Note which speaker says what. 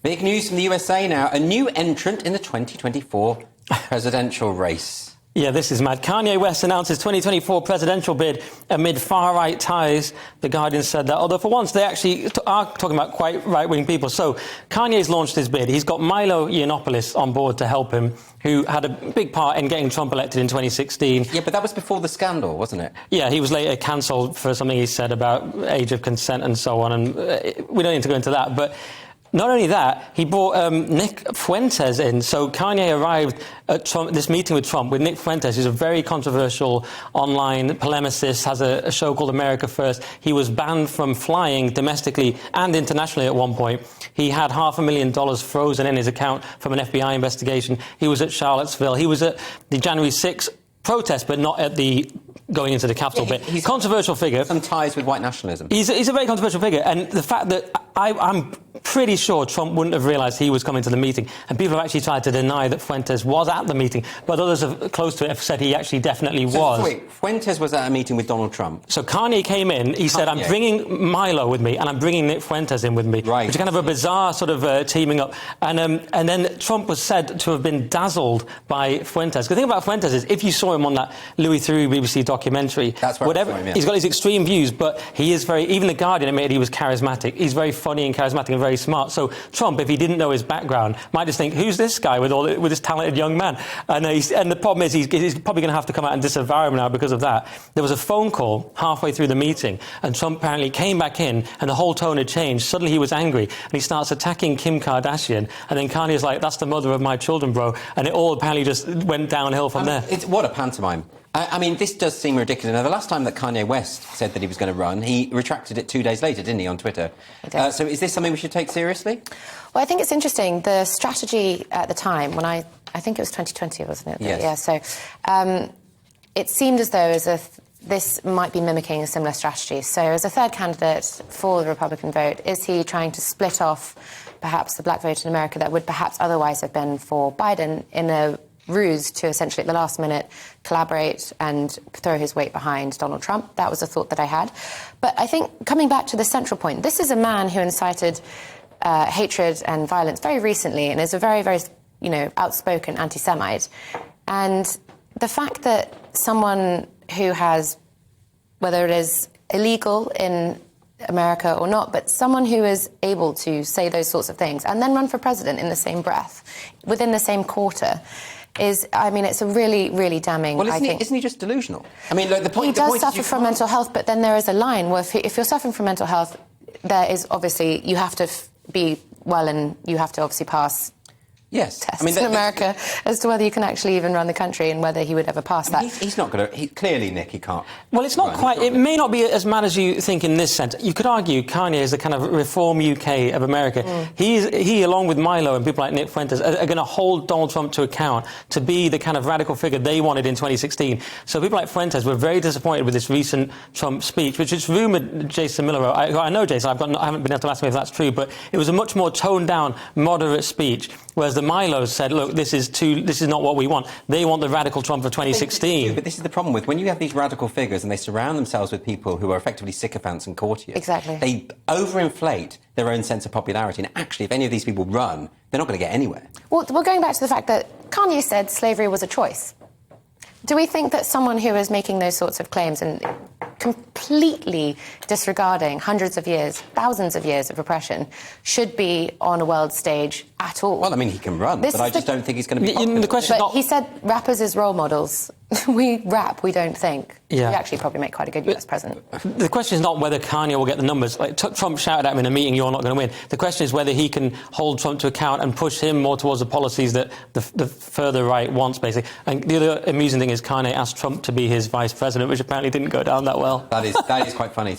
Speaker 1: Big news from the USA now. A new entrant in the 2024 presidential race.
Speaker 2: Yeah, this is mad. Kanye West announced his 2024 presidential bid amid far-right ties. The Guardian said that, although for once they actually are talking about quite right-wing people. So Kanye's launched his bid. He's got Milo Yiannopoulos on board to help him, who had a big part in getting Trump elected in 2016.
Speaker 1: Yeah, but that was before the scandal, wasn't it?
Speaker 2: Yeah, he was later cancelled for something he said about age of consent and so on, and we don't need to go into that. But not only that, he brought Nick Fuentes in. So Kanye arrived at this meeting with Trump with Nick Fuentes, who's a very controversial online polemicist, has a show called America First. He was banned from flying domestically and internationally at one point. He had $500,000 frozen in his account from an FBI investigation. He was at Charlottesville. He was at the January 6th protest, but not at the going into the Capitol bit. He's controversial figure.
Speaker 1: Some ties with white nationalism.
Speaker 2: He's a very controversial figure, and the fact that I'm pretty sure Trump wouldn't have realised he was coming to the meeting, and people have actually tried to deny that Fuentes was at the meeting, but others close to it have said he actually definitely was.
Speaker 1: So wait, Fuentes was at a meeting with Donald Trump?
Speaker 2: So Kanye came in, he said, I'm bringing Milo with me, and I'm bringing Nick Fuentes in with me,
Speaker 1: right,
Speaker 2: which is kind of a bizarre sort of teaming up. And then Trump was said to have been dazzled by Fuentes. The thing about Fuentes is, if you saw him on that Louis Theroux BBC documentary,
Speaker 1: that's where
Speaker 2: whatever, he's got his extreme views, but he is very, even The Guardian admitted he was charismatic. He's very funny and charismatic and very smart. So Trump, if he didn't know his background, might just think, who's this guy with this talented young man? And the problem is he's probably going to have to come out and disavow him now because of that. There was a phone call halfway through the meeting, and Trump apparently came back in, and the whole tone had changed. Suddenly he was angry, and he starts attacking Kim Kardashian, and then Kanye's like, that's the mother of my children, bro. And it all apparently just went downhill from there.
Speaker 1: What a pantomime. I mean, this does seem ridiculous. Now, the last time that Kanye West said that he was going to run, he retracted it 2 days later, didn't he, on Twitter? So is this something we should take seriously?
Speaker 3: Well, I think it's interesting. The strategy at the time, when I think it was 2020, wasn't it?
Speaker 1: Yes.
Speaker 3: Yeah, so it seemed as though this might be mimicking a similar strategy. So as a third candidate for the Republican vote, is he trying to split off perhaps the black vote in America that would perhaps otherwise have been for Biden in a ruse to essentially at the last minute collaborate and throw his weight behind Donald Trump? That was a thought that I had. But I think coming back to the central point, this is a man who incited hatred and violence very recently and is a very, very, outspoken anti-Semite. And the fact that someone who has, whether it is illegal in America or not, but someone who is able to say those sorts of things and then run for president in the same breath, within the same quarter, it's a really, really damning,
Speaker 1: well,
Speaker 3: I think.
Speaker 1: Isn't he just delusional? I mean, the point...
Speaker 3: He does suffer from mental health, but then there is a line where if you're suffering from mental health, there is obviously, you have to be well and you have to obviously pass tests in America as to whether you can actually even run the country and whether he would ever pass that.
Speaker 1: He's not going to... Clearly, Nick, he can't...
Speaker 2: Well, it's not quite... It may not be as mad as you think in this sense. You could argue Kanye is the kind of reform UK of America. He, along with Milo and people like Nick Fuentes, are going to hold Donald Trump to account to be the kind of radical figure they wanted in 2016. So people like Fuentes were very disappointed with this recent Trump speech, which is rumoured Jason Miller wrote. I know Jason, I haven't been able to ask him if that's true, but it was a much more toned-down, moderate speech, whereas the Milos said, look, this is not what we want. They want the radical Trump of 2016.
Speaker 1: But this is the problem with when you have these radical figures and they surround themselves with people who are effectively sycophants and courtiers.
Speaker 3: Exactly.
Speaker 1: They overinflate their own sense of popularity. And actually, if any of these people run, they're not going to get anywhere.
Speaker 3: Well, we're going back to the fact that Kanye said slavery was a choice. Do we think that someone who is making those sorts of claims and completely disregarding hundreds of years, thousands of years of oppression should be on a world stage at all?
Speaker 1: Well, I mean, he can run, but I just don't think he's going to be popular.
Speaker 2: The question
Speaker 3: he said rappers as role models. We rap, we don't think.
Speaker 2: Yeah.
Speaker 3: We actually probably make quite a good US president.
Speaker 2: The question is not whether Kanye will get the numbers. Like, Trump shouted at him in a meeting, you're not going to win. The question is whether he can hold Trump to account and push him more towards the policies that the further right wants, basically. And the other amusing thing is Kanye asked Trump to be his vice president, which apparently didn't go down that well.
Speaker 1: That is quite funny.